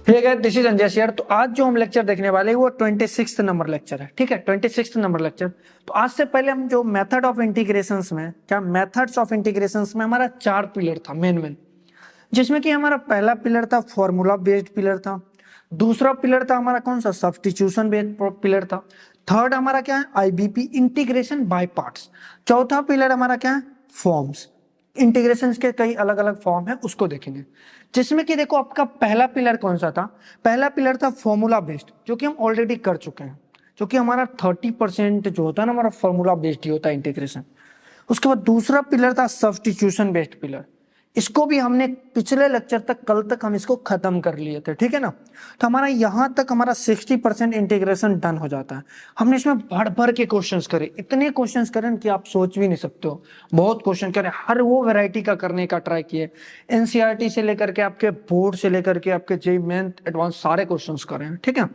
ठीक है, this is Anjay share. तो आज जो हम लेक्चर देखने वाले हैं वो 26 नंबर लेक्चर है। ठीक है, 26 नंबर लेक्चर। तो आज से पहले हम जो मेथड ऑफ इंटीग्रेशंस में क्या मेथड्स ऑफ इंटीग्रेशंस में हमारा 4 पिलर था मेन, जिसमें कि हमारा पहला पिलर था फॉर्मूला बेस्ड पिलर था। दूसरा पिलर था हमारा कौन सा, सब्स्टिट्यूशन बेस्ड पिलर था। थर्ड हमारा क्या है, आईबीपी इंटीग्रेशन बाय पार्ट्स। चौथा पिलर हमारा क्या है, फॉर्म्स। इंटीग्रेशन के कई अलग अलग फॉर्म है, उसको देखेंगे। जिसमें कि देखो आपका पहला पिलर कौन सा था, पहला पिलर था फॉर्मूला बेस्ड, जो कि हम ऑलरेडी कर चुके हैं। जो कि हमारा 30% जो होता है ना हमारा फॉर्मूला बेस्ड ही होता है इंटीग्रेशन। उसके बाद दूसरा पिलर था सब्स्टिट्यूशन बेस्ड पिलर। इसको भी हमने पिछले लेक्चर तक, कल तक हम इसको खत्म कर लिए थे। ठीक है ना। तो हमारा यहां तक हमारा 60% इंटीग्रेशन डन हो जाता है। हमने इसमें भर भर के क्वेश्चंस करे, इतने क्वेश्चंस करें कि आप सोच भी नहीं सकते हो। बहुत क्वेश्चन करे, हर वो वैरायटी का करने का ट्राई किए। एनसीईआरटी से लेकर के आपके बोर्ड से लेकर के आपके जेईई मेन एडवांस सारे क्वेश्चंस करे हैं। ठीक है,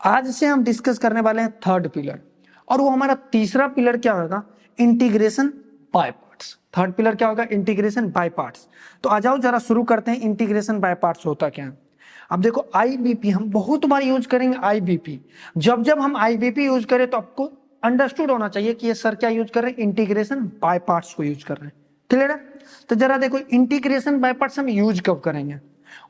आज से हम डिस्कस करने वाले हैं थर्ड पिलर। और वो हमारा तीसरा पिलर क्या होगा, integration by parts. Third pillar क्या होगा, इंटीग्रेशन बाय पार्ट्स। तो आ जाओ जरा शुरू करते हैं, इंटीग्रेशन बाय पार्ट्स होता क्या है। अब देखो आईबीपी हम बहुत बार यूज करेंगे। आईबीपी जब जब हम आईबीपी यूज करें तो आपको अंडरस्टूड होना चाहिए कि ये सर क्या यूज कर रहे हैं, इंटीग्रेशन बाय पार्ट्स को यूज कर रहे हैं। क्लियर है। तो जरा देखो इंटीग्रेशन बाय पार्ट्स हम यूज कब करेंगे,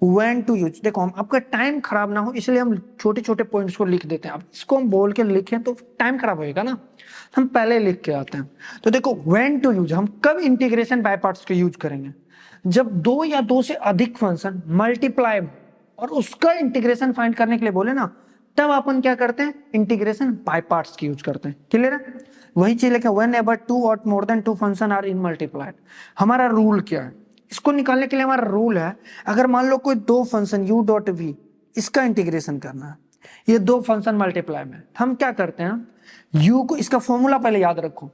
व्हेन टू यूज। देखो हम आपका टाइम खराब ना हो इसलिए हम छोटे छोटे पॉइंट्स को लिख देते हैं। अब इसको हम बोल के लिखें तो टाइम खराब होएगा ना, हम पहले लिख के आते हैं। तो देखो व्हेन टू यूज, हम कब इंटीग्रेशन बाय पार्ट्स को यूज करेंगे, जब दो या दो से अधिक फंक्शन मल्टीप्लाई और उसका इंटीग्रेशन फाइंड करने के लिए बोले ना, तब अपन क्या करते हैं, इंटीग्रेशन बाय पार्ट्स की यूज करते हैं। क्लियर है। वही चीज लिखा, व्हेन एवर टू और more than two function are in multiplied. हमारा रूल क्या है, इसको निकालने के लिए हमारा रूल है, अगर मान लो कोई दो फंक्शन u डॉट v, इसका इंटीग्रेशन करना है, ये दो फंक्शन मल्टीप्लाई में, हम क्या करते हैं, u को, इसका फॉर्मूला पहले याद रखो,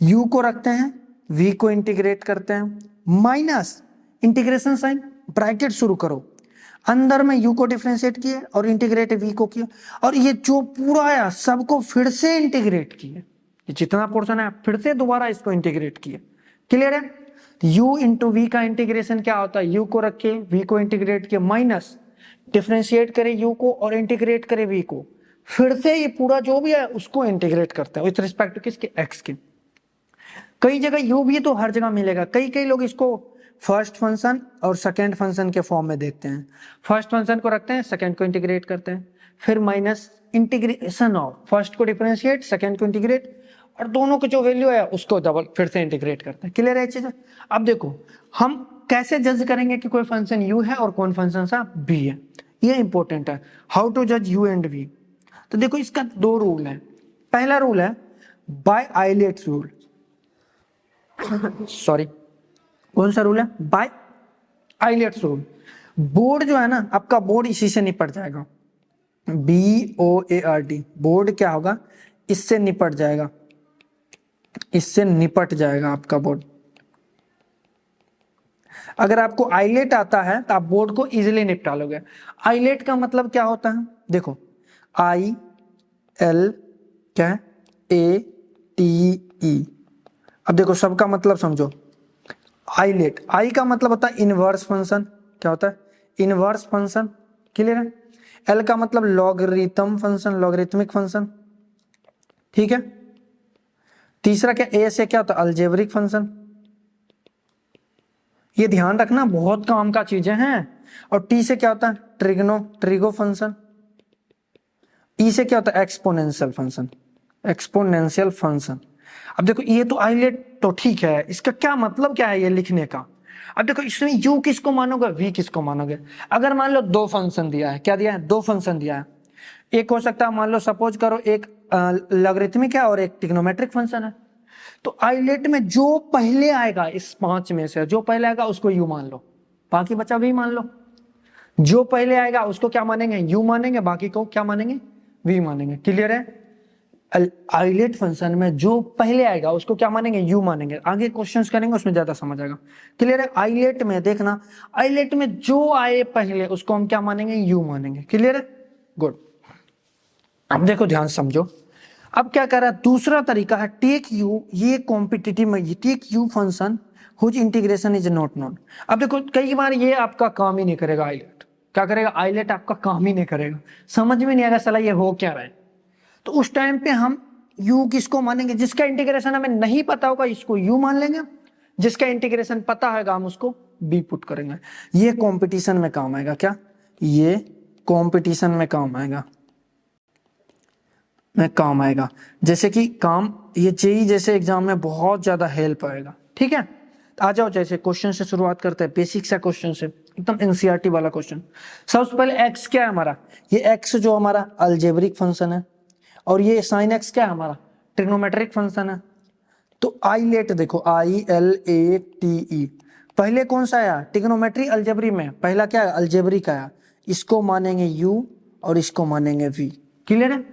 u को रखते हैं, v को इंटीग्रेट करते हैं, माइनस इंटीग्रेशन साइन, ब्रैकेट शुरू करो, अंदर में u को डिफरेंशिएट किए और इंटीग्रेट v को किया, और ये जो पूरा आया सबको फिर से इंटीग्रेट किए, ये जितना पोर्शन है फिर से दोबारा इसको इंटीग्रेट किए। क्लियर है। u इंटू वी का इंटीग्रेशन क्या होता है, u को रखे v को इंटीग्रेट किया, माइनस डिफरेंशिएट करे u को और इंटीग्रेट करे v को, फिर से ये पूरा जो भी है उसको इंटीग्रेट करते हैं विथ रिस्पेक्ट टू किसके, x के। कई जगह u भी तो हर जगह मिलेगा, कई कई लोग इसको फर्स्ट फंक्शन और सेकेंड फंक्शन के फॉर्म में देखते हैं। फर्स्ट फंक्शन को रखते हैं, सेकेंड को इंटीग्रेट करते हैं, फिर माइनस इंटीग्रेशन ऑफ फर्स्ट को डिफरेंशिएट, सेकेंड को इंटीग्रेट, और दोनों की जो वैल्यू है उसको डबल फिर से इंटीग्रेट करते हैं। क्लियर है चीज। अब देखो हम कैसे जज करेंगे कि कोई फंक्शन u है और कौन फंक्शन सा v है, ये इंपॉर्टेंट है। हाउ टू जज u एंड v। तो देखो इसका दो रूल है। पहला रूल है बाय आइलेट्स रूल सॉरी, कौन सा रूल है, बाय आइलेट्स रूल। बोर्ड जो है ना आपका, बोर्ड इसी से निपट जाएगा, BOARD, बोर्ड क्या होगा, इससे निपट जाएगा, इससे निपट जाएगा आपका बोर्ड। अगर आपको आइलेट आता है तो आप बोर्ड को इजीली निपटा लोगे। आइलेट का मतलब क्या होता है, देखो IL क्या है, ATE। अब देखो सबका मतलब समझो। आइलेट, आई का मतलब होता है इनवर्स फंक्शन, क्या होता है, इनवर्स फंक्शन। क्लियर है। एल का मतलब लॉगरिथम फंक्शन, लॉगरिथमिक फंक्शन। ठीक है। तीसरा क्या, ए से क्या होता है, अलजेब्रिक फंक्शन। ये ध्यान रखना, बहुत काम का चीजें हैं। और टी से क्या होता है, ट्रिगो फंक्शन। ई से क्या होता है, एक्सपोनेंशियल फंक्शन, एक्सपोनेंशियल फंक्शन। अब देखो ये तो आइलेट तो ठीक है, इसका क्या मतलब क्या है ये लिखने का। अब देखो इसमें u किसको मानोगे, v किसको मानोगे। अगर मान लो दो फंक्शन दिया है, क्या दिया है, दो फंक्शन दिया है। एक हो सकता है, मान लो सपोज करो एक लॉगरिथमिक है और एक ट्रिग्नोमेट्रिक फंक्शन है। तो आइलेट में जो पहले आएगा इस पांच में से, जो पहले आएगा उसको u मान लो, बाकी बचा v मान लो। जो पहले आएगा उसको क्या मानेंगे, u मानेंगे, बाकी को क्या मानेंगे, v मानेंगे। क्लियर है। आइलेट फंक्शन में जो पहले आएगा उसको क्या मानेंगे, u मानेंगे। आगे क्वेश्चंस करेंगे उसमें ज्यादा समझ आएगा। क्लियर है। आइलेट में देखना, आइलेट में जो आए पहले उसको हम क्या मानेंगे, u मानेंगे। क्लियर है, गुड। अब देखो ध्यान समझो, अब क्या कर रहा है, दूसरा तरीका है टेक u, ये कॉम्पिटिटिव में take u function whose integration is not known. अब देखो कई बार ये आपका काम ही नहीं करेगा आइलेट, क्या करेगा, आईलेट आपका काम ही नहीं करेगा, समझ में नहीं आएगा साला ये हो क्या रहा है। तो उस टाइम पे हम u किसको मानेंगे, जिसका इंटीग्रेशन हमें नहीं पता होगा इसको u मान लेंगे, जिसका इंटीग्रेशन पता होगा हम उसको b पुट करेंगे। ये कंपटीशन में काम आएगा, क्या ये कंपटीशन में काम आएगा, जैसे कि काम ये जेई जैसे एग्जाम में बहुत ज्यादा हेल्प आएगा। ठीक है, आ जाओ जैसे क्वेश्चन से शुरुआत करते हैं, बेसिक सा क्वेश्चन से, एकदम एनसीईआरटी वाला क्वेश्चन। सबसे पहले x क्या है हमारा, ये x जो हमारा अलजेब्रिक फंक्शन है, और ये साइन x क्या है हमारा, ट्रिग्नोमेट्रिक फंक्शन है। तो आईलेट देखो, ILATE, पहले कौन सा आया, ट्रिग्नोमेट्री अलजेब्री में पहला क्या है, अलजेब्रिक आया, इसको मानेंगे u और इसको मानेंगे v। क्लियर है,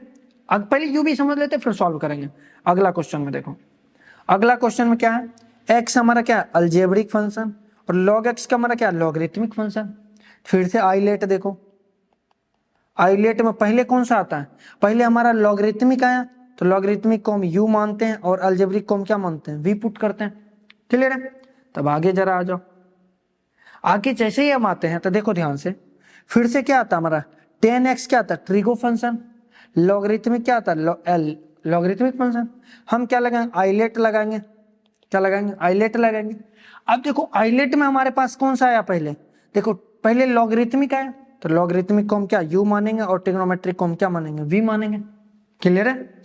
अब पहले u भी समझ लेते फिर सॉल्व करेंगे। अगला क्वेश्चन में देखो, अगला क्वेश्चन में क्या है, x हमारा क्या है, अलजेब्रिक फंक्शन, और log x का हमारा क्या, लॉगरिथमिक फंक्शन। फिर से आईलेट देखो, आईलेट में पहले कौन सा आता है, पहले हमारा लॉगरिथमिक आया, तो लॉगरिथमिक को हम u मानते हैं और अलजेब्रिक को हम क्या मानते हैं, v पुट करते हैं। क्लियर है, तब आगे जरा आ जाओ, आगे जैसे ही हम आते हैं तो देखो ध्यान से, फिर से क्या आता है हमारा, tan x क्या आता है, ट्रिगो फंक्शन, लॉगरिथमिक क्या आता है, लॉगरिथमिक फंक्शन। हम क्या लगाएंगे, आईलेट लगाएंगे, क्या लगाएंगे, आईलेट लगाएंगे। अब देखो आईलेट में हमारे पास कौन सा आया, पहले देखो, पहले लॉगरिथमिक आया, तो लॉगरिथमिक को हम क्या u मानेंगे और ट्रिग्नोमेट्रिक को हम क्या मानेंगे, v मानेंगे। क्लियर है,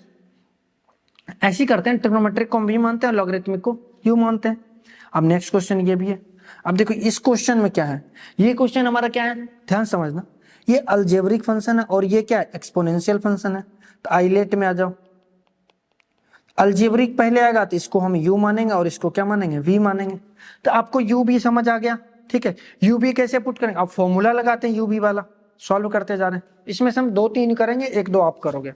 ऐसे ही करते हैं, ट्रिग्नोमेट्रिक को हम v मानते हैं, लॉगरिथमिक को u मानते हैं। अब नेक्स्ट क्वेश्चन ये भी है। अब देखो इस क्वेश्चन में क्या है, ये क्वेश्चन हमारा क्या है, ध्यान समझना, ये अलजेब्रिक फंक्शन है और ये क्या है, एक्सपोनेंशियल फंक्शन है। तो आईलेट में आ जाओ, अलजेब्रिक पहले आएगा तो इसको हम u मानेंगे और इसको क्या मानेंगे, v मानेंगे। तो आपको u भी समझ आ गया। ठीक है, u भी कैसे पुट करेंगे, आप फॉर्मूला लगाते हैं u भी वाला, सॉल्व करते जा रहे हैं। इसमें से हम 2-3 करेंगे, 1-2 आप करोगे।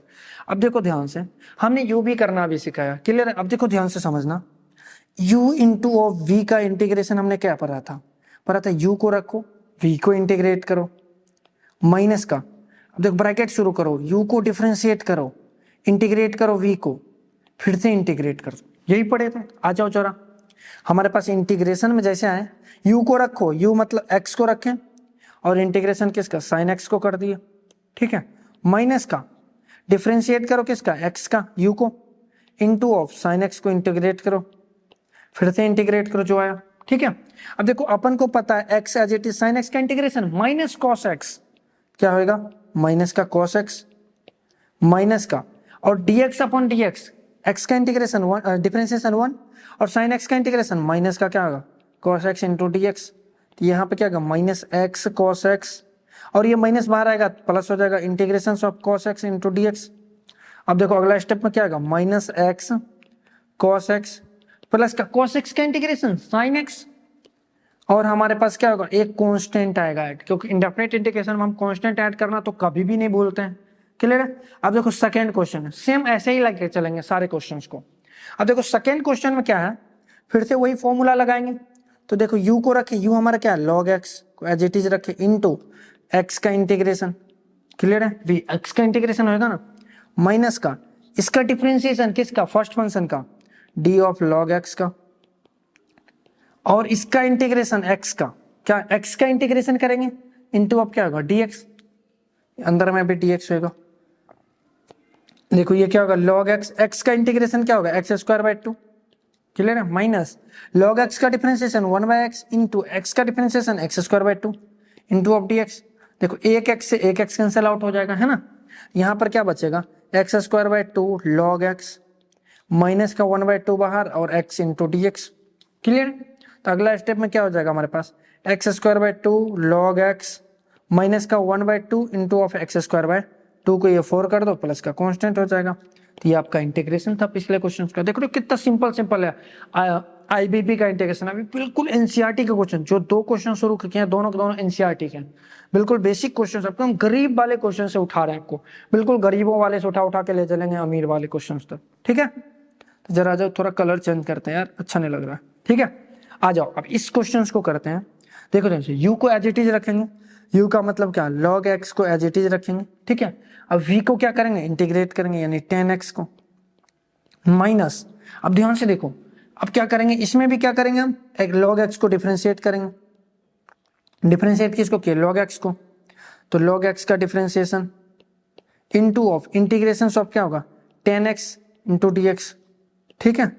अब देखो ध्यान से, हमने u भी करना भी सिखाया। क्लियर है, अब देखो ध्यान से समझना, u इंटू ऑफ v का इंटीग्रेशन हमने क्या पढ़ा था, u को रखो, v को इंटीग्रेट करो, माइनस का, अब देखो ब्रैकेट शुरू करो, u को डिफरेंशिएट करो, इंटीग्रेट करो v को, फिर से इंटीग्रेट कर दो, यही पढ़े थे। आ जाओ जरा, हमारे पास इंटीग्रेशन में जैसे आए, u को रखो, u मतलब x को रखें, और इंटीग्रेशन किसका, साइन x को कर दिया। ठीक है, माइनस का डिफरेंशिएट करो किसका, x का, u को, इनटू ऑफ साइन x को इंटीग्रेट करो, फिर से इंटीग्रेट करो जो आया। ठीक है, अब देखो अपन को पता है x as it is sine x का इंटीग्रेशन माइनस कॉस x, क्या होगा, माइनस का कॉस x, माइनस का, और dx अपॉन dx, x का इंटीग्रेशन डिफरेंशिएशन 1 और साइन x का इंटीग्रेशन माइनस का क्या होगा, cos x into d x. तो यहाँ पे क्या होगा, माइनस एक्स कॉस x, और ये माइनस बाहर आएगा प्लस हो जाएगा, integration of cos x into d x. अब देखो अगला स्टेप में क्या होगा, minus x cos x plus का cos x का इंटीग्रेशन साइन x, और हमारे पास क्या होगा, एक कांस्टेंट आएगा ऐड, क्योंकि इंडेफिनिट इंटीग्रेशन में हम कांस्टेंट ऐड करना तो कभी भी नहीं भूलते हैं। क्लियर है, अब देखो सेकंड क्वेश्चन है, सेम ऐसे ही लेके चलेंगे सारे क्वेश्चंस को। अब देखो सेकंड क्वेश्चन में क्या है, फिर से वही फॉर्मूला लगाएंगे। तो देखो u को रखे, u हमारा क्या है, log x को एज इट इज रखे, इनटू x का इंटीग्रेशन। क्लियर है, v x का इंटीग्रेशन होगा ना, माइनस का, इसका डिफरेंशिएशन किसका, फर्स्ट फंक्शन का, d ऑफ log x का, और इसका इंटीग्रेशन x का, क्या x का इंटीग्रेशन करेंगे, इनटू अब क्या होगा, dx, अंदर में भी dx होगा। देखो ये क्या होगा, log x, x का इंटीग्रेशन क्या होगा, x स्क्वायर बाय 2। क्लियर है, माइनस log x का differentiation 1 by x into x का differentiation x square by 2 into of dx। देखो एक x से एक x कैंसिल आउट हो जाएगा, है ना। यहाँ पर क्या बचेगा, x square by 2 log x, minus का 1 बाय 2 बाहर, और x into d x. Clear, तो अगला स्टेप में क्या हो जाएगा हमारे पास, x square by 2 log x, minus का 1 by 2 into of x square by 2 को ये 4 कर दो, प्लस का कांस्टेंट हो जाएगा। तो ये आपका इंटीग्रेशन था पिछले क्वेश्चन का। देख रहे हो कितना सिंपल है, आईबीपी का इंटीग्रेशन। अभी बिल्कुल एनसीईआरटी का क्वेश्चन, जो 2 क्वेश्चन शुरू किए हैं दोनों के दोनों एनसीईआरटी के हैं, बिल्कुल बेसिक क्वेश्चन। आपको हम गरीब वाले क्वेश्चन से उठा रहे हैं, आपको बिल्कुल गरीबों वाले से उठा के ले चलेंगे अमीर वाले क्वेश्चन तक। ठीक है, तो जरा जाओ थोड़ा कलर चेंज करते हैं यार, अच्छा नहीं लग रहा है। ठीक है, आ जाओ अब इस क्वेश्चन को करते हैं। देखो ध्यान से, यू को एज इट इज रखेंगे, u का मतलब क्या, log x को एज इट इज रखेंगे। ठीक है, अब v को क्या करेंगे, इंटीग्रेट करेंगे, यानी 10x को, माइनस, अब ध्यान से देखो अब क्या करेंगे, इसमें भी क्या करेंगे, हम एक log x को डिफरेंशिएट करेंगे। डिफरेंशिएट किसको किया, log x को, तो log x का differentiation into of integration of क्या होगा 10x इंटू dx। ठीक है,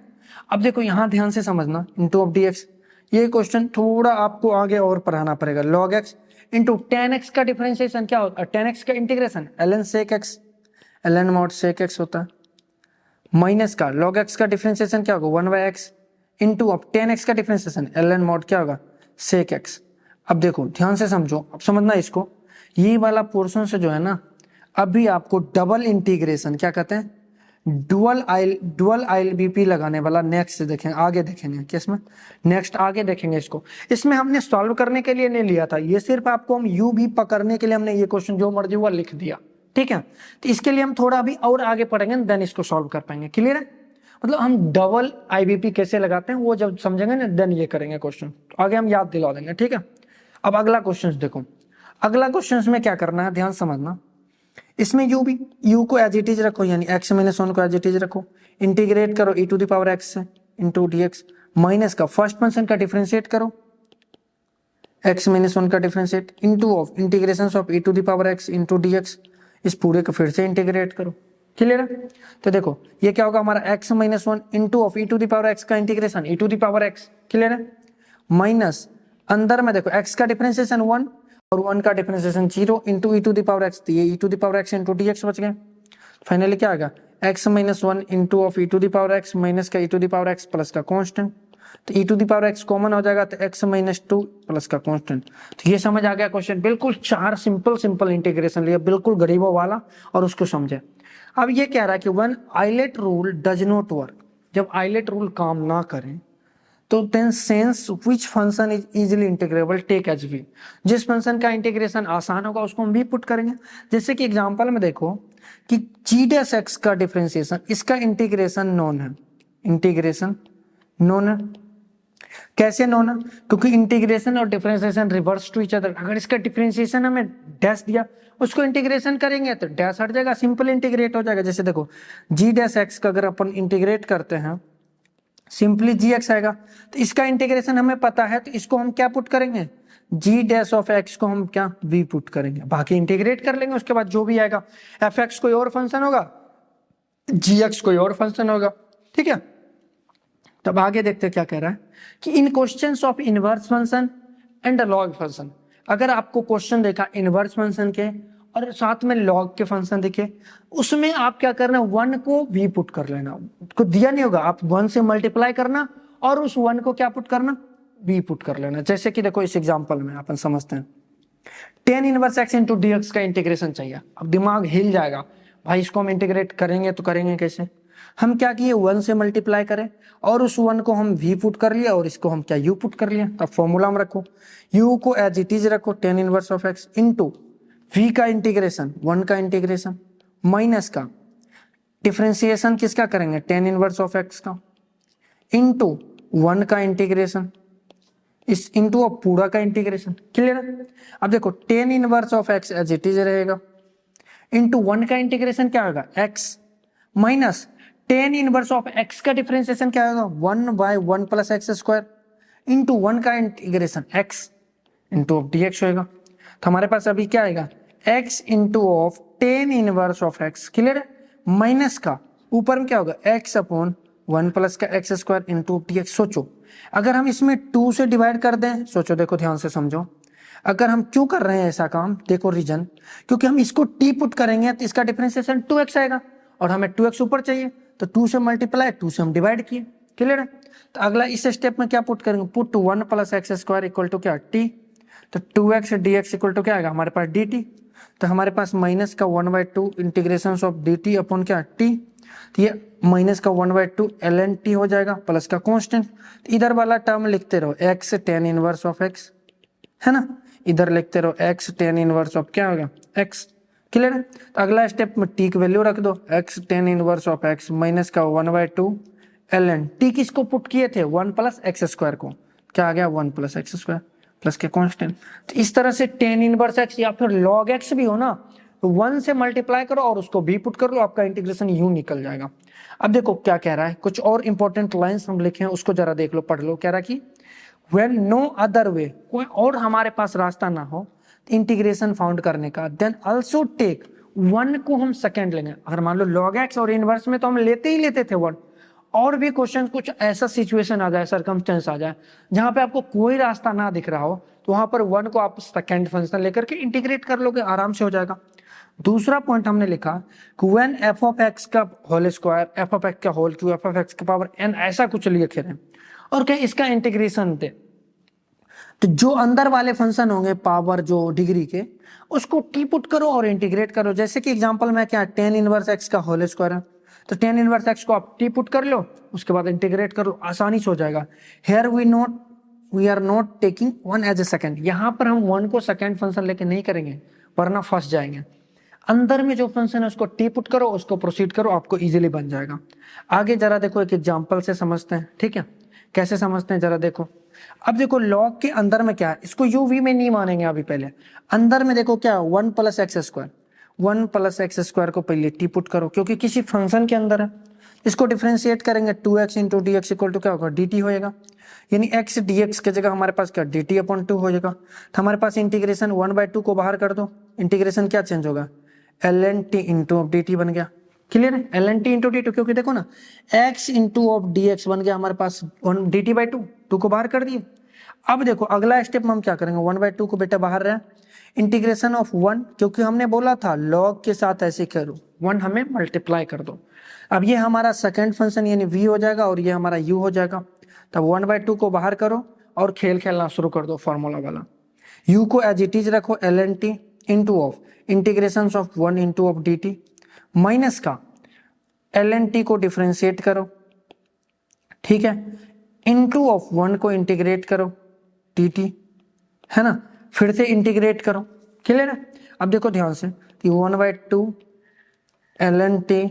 अब देखो यहां ध्यान से समझना, इंटू ऑफ dx, ये क्वेश्चन थोड़ा आपको आगे और पढ़ाना पड़ेगा। log x इंटू 10x का डिफरेंशिएशन क्या होता है, 10x का integration ln sec x, ln mod sec x होता है, माइनस का log x का डिफरेंशिएशन क्या होगा 1/x इंटू ऑफ 10x का डिफरेंशिएशन ln mod क्या होगा sec x। अब देखो ध्यान से समझो, अब समझना इसको, ये वाला पोर्शन से जो है ना, अभी आपको डबल इंटीग्रेशन क्या कहते हैं, डुअल ILBP लगाने वाला नेक्स्ट देखेंगे, आगे देखेंगे किसमें, नेक्स्ट आगे देखेंगे इसको। इसमें हमने सॉल्व करने के लिए नहीं लिया था, ये सिर्फ आपको हम यू भी पकड़ने के लिए हमने ये क्वेश्चन जो मर्जी हुआ लिख दिया। ठीक है, तो इसके लिए हम थोड़ा अभी और आगे पढ़ेंगे, देन इसको सॉल्व कर पाएंगे। क्लियर है, मतलब हम डबल IBP कैसे लगाते हैं वो जब समझेंगे ना, देन ये करेंगे क्वेश्चन, आगे हम याद दिला देंगे। ठीक है, अब अगला क्वेश्चन देखो, अगला क्वेश्चन में क्या करना है ध्यान समझना, इसमें u को एज इट इज रखो, यानी x माइनस 1 को एज इट इज रखो, इंटीग्रेट करो e to the power x से इंटू dx, माइनस का फर्स्ट फंक्शन का डिफरेंशिएट करो x माइनस 1 का differentiate into of integration of e to the power x into dx, इस पूरे को फिर से इंटीग्रेट करो। क्लियर है, तो देखो ये क्या होगा हमारा x minus 1 into of e to the power x का integration e to the power x। Clear है, माइनस अंदर में देखो x का डिफरेंशिएशन 1 और 1 का differentiation 0 into e to the power x, तो ये e to the power x into dx बच गए। फाइनली क्या आएगा x minus 1 into of e to the power x minus का e to the power x plus का constant, तो e to the power x common हो जाएगा, तो x माइनस 2 प्लस का कांस्टेंट। तो ये समझ आ गया क्वेश्चन, बिल्कुल 4 सिंपल इंटीग्रेशन लिया, बिल्कुल गरीबों वाला, और उसको समझे। अब ये कह रहा है कि when ILATE rule does not work, जब आइलेट रूल काम ना करें तो then sense which function is easily integrable take as v, जिस फंक्शन का इंटीग्रेशन आसान होगा उसको हम v पुट करेंगे। जैसे कि एग्जांपल में देखो कि g डैश x का डिफरेंशिएशन, इसका इंटीग्रेशन नॉन है, इंटीग्रेशन नॉन है। कैसे नॉन है, क्योंकि इंटीग्रेशन और differentiation reverse to each other. अगर इसका डिफरेंशिएशन हमें डैश दिया, उसको इंटीग्रेशन करेंगे तो डैश हट जाएगा, सिंपल इंटीग्रेट हो जाएगा। जैसे देखो g डैश x का अगर अपन इंटीग्रेट करते हैं सिंपली gx आएगा, तो इसका इंटीग्रेशन हमें पता है, तो इसको हम क्या पुट करेंगे, g डैश ऑफ x को हम क्या v पुट करेंगे, बाकी इंटीग्रेट कर लेंगे। उसके बाद जो भी आएगा, fx कोई और फंक्शन होगा, gx कोई और फंक्शन होगा। ठीक है, तब आगे देखते क्या कह रहा है कि in questions of inverse function and log function, अगर आपको क्वेश्चन देखा इनवर्स फंक्शन के और साथ में लॉग के फंक्शन दिखे, उसमें आप क्या करना, 1 को v पुट कर लेना, को दिया नहीं होगा, आप 1 से मल्टीप्लाई करना और उस 1 को क्या पुट करना, v पुट कर लेना। जैसे कि देखो इस एग्जांपल में अपन समझते हैं, tan inverse x into dx का इंटीग्रेशन चाहिए। अब दिमाग हिल जाएगा, भाई इसको हम इंटीग्रेट करेंगे तो करेंगे कैसे, हम क्या किए 1 से मल्टीप्लाई करें और उस 1 को हम v पुट कर लिया और इसको हम क्या u पुट कर लिया। तब फॉर्मूला में रखो, u को एज इट इज रखो, tan inverse of x into v का इंटीग्रेशन 1 का इंटीग्रेशन माइनस का डिफरेंशिएशन किसका करेंगे, tan इनवर्स ऑफ x का इंटू 1 का इंटीग्रेशन, इस इंटू ऑफ पूरा का इंटीग्रेशन। क्लियर है, अब देखो tan inverse of x as it is रहेगा इंटू 1 का इंटीग्रेशन क्या होगा x minus tan inverse of x का डिफरेंशिएशन क्या होगा 1/1 प्लस एक्स स्क्वायर इंटू 1 का integration x into of dx होगा। तो हमारे पास अभी क्या आएगा x into of tan inverse of x। Clear है, माइनस का ऊपर में क्या होगा x अपॉन 1 प्लस का एक्स स्क्वायर इंटू dx। सोचो अगर हम इसमें 2 से डिवाइड कर दें, सोचो देखो ध्यान से समझो, अगर हम क्यों कर रहे हैं ऐसा काम, देखो रीजन, क्योंकि हम इसको t पुट करेंगे तो इसका डिफरेंशिएशन 2x आएगा और हमें 2x ऊपर चाहिए, तो 2 से मल्टीप्लाई 2 से हम डिवाइड किए। क्लियर है, तो अगला इस स्टेप में क्या पुट करेंगे, put 1 plus x square equal to क्या t, तो 2x dx इक्वल टू क्या आएगा हमारे पास dt, तो हमारे पास माइनस का 1/2 इंटीग्रेशन ऑफ dt अपॉन क्या t, तो ये माइनस का 1/2 ln t हो जाएगा प्लस का कांस्टेंट। तो इधर वाला टर्म लिखते रहो x tan inverse of x, है ना, इधर लिखते रहो x tan इनवर्स ऑफ क्या होगा x। क्लियर है, तो अगला स्टेप में t की वैल्यू रख दो, x tan inverse of x minus का 1/2 ln t किसको पुट किए थे 1 प्लस एक्स स्क्वायर को, क्या आ गया 1 प्लस एक्स स्क्वायर प्लस के कांस्टेंट। तो इस तरह से tan इनवर्स x या फिर log x भी हो ना, तो 1 से मल्टीप्लाई करो और उसको भी पुट कर लो, आपका इंटीग्रेशन यूं निकल जाएगा। अब देखो क्या कह रहा है, कुछ और इंपॉर्टेंट लाइंस हम लिखे हैं उसको जरा देख लो, पढ़ लो। कह रहा है कि व्हेन नो अदर वे, कोई और हमारे पास रास्ता ना हो इंटीग्रेशन फाउंड करने का, देन ऑल्सो टेक 1 को हम सेकेंड लेंगे। अगर मान लो लॉग एक्स और इनवर्स में तो हम लेते ही लेते थे 1, और भी क्वेश्चन कुछ ऐसा सिचुएशन आ जाए, सरकमस्टेंस आ जाए जहां पे आपको कोई रास्ता ना दिख रहा हो, तो वहां पर 1 को आप सेकेंड फंक्शन लेकर के इंटीग्रेट कर लोगे, आराम से हो जाएगा। दूसरा पॉइंट हमने लिखा कि व्हेन एफ ऑफ एक्स का whole square, F of X का whole cube, F of X की पावर n, ऐसा कुछ लिखे रहे और क्या इसका इंटीग्रेशन दे, तो जो अंदर वाले फंक्शन होंगे पावर जो डिग्री के, उसको टी पुट करो और इंटीग्रेट करो। जैसे कि एग्जांपल में क्या, टेन इनवर्स एक्स का होल स्क्वायर है, तो टेन इनवर्स एक्स को आप टी पुट कर लो, उसके बाद इंटीग्रेट कर लो, आसानी से हो जाएगा। Here we are not taking 1 as a second, यहां पर हम 1 को सेकंड फंक्शन लेके नहीं करेंगे वरना फंस जाएंगे। अंदर में जो फंक्शन है उसको टी पुट करो, उसको प्रोसीड करो, आपको इजीली बन जाएगा। आगे जरा देखो एक एग्जांपल से समझते हैं, ठीक है, कैसे समझते हैं जरा देखो। अब देखो लॉग के अंदर में क्या है, इसको यू वी में नहीं मानेंगे अभी, पहले अंदर में देखो क्या 1 plus x square, 1 plus x square को पहले टी पुट करो क्योंकि किसी फंक्शन के अंदर है। इसको डिफरेंशिएट करेंगे 2x into d x equal to क्या होगा, डी टी होएगा, यानी x dx की जगह हमारे पास क्या डी टी अपॉन 2 हो जाएगा। तो हमारे पास इंटीग्रेशन 1/2 को बाहर कर दो, इंटीग्रेशन क्या चेंज होगा, ln t into of d t बन गया। क्लियर है, ln t into d t, क्योंकि देखो ना x into of d x बन गया हमारे पास डी टी बाई 2 को बाहर कर दिए। अब देखो अगला स्टेप में हम क्या करेंगे, 1/2 को बेटा बाहर रहा, इंटीग्रेशन ऑफ 1, क्योंकि हमने बोला था लॉग के साथ ऐसे करो 1 हमें मल्टीप्लाई कर दो। अब ये हमारा सेकंड फंक्शन यानी v हो जाएगा और ये हमारा u हो जाएगा। तब 1/2 को बाहर करो और खेल खेलना शुरू कर दो फॉर्मूला वाला। u को एज इट इज रखो ln t into of integration of 1 into of d T, minus का ln t को डिफ्रेंशिएट करो, ठीक है, इंटू ऑफ 1 को इंटीग्रेट करो dt, है ना, फिर से इंटीग्रेट करो। क्लियर है, अब देखो ध्यान से 1/2 ln t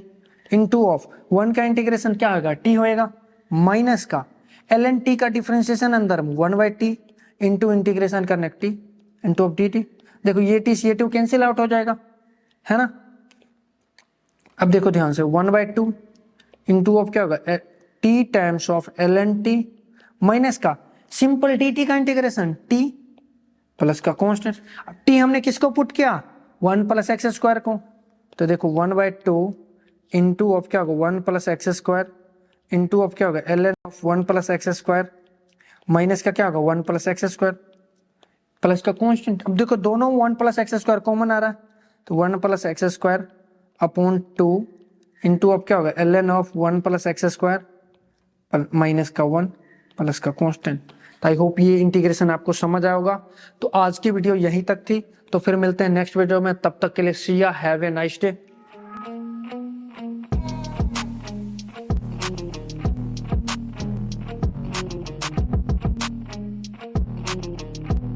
इंटू ऑफ 1 का इंटीग्रेशन क्या होगा, t होएगा, माइनस का ln t का डिफरेंशिएशन अंदर 1/t इंटू इंटीग्रेशन करने t इंटू ऑफ dt। देखो ये t से ये 2 कैंसिल आउट हो जाएगा, है ना। अब देखो ध्यान से 1/2 इंटू ऑफ क्या होगा, t times of ln t minus का सिंपल dt का इंटीग्रेशन t प्लस का कांस्टेंट। अब t हमने किसको पुट किया, 1 प्लस एक्स स्क्वायर को, तो देखो 1/2 इंटू ऑफ क्या होगा 1 plus x square into of क्या होगा ln of 1 plus x square minus का क्या होगा 1 प्लस एक्स स्क्वायर प्लस का कांस्टेंट। अब देखो दोनों 1 प्लस एक्स स्क्वायर कॉमन आ रहा है, तो 1 plus x square upon 2 into of क्या होगा ln of 1 plus x square minus का 1 प्लस का कांस्टेंट। आई होप ये इंटीग्रेशन आपको समझ आया होगा। तो आज की वीडियो यहीं तक थी, तो फिर मिलते हैं नेक्स्ट वीडियो में, तब तक के लिए सी या, हैव ए नाइस डे।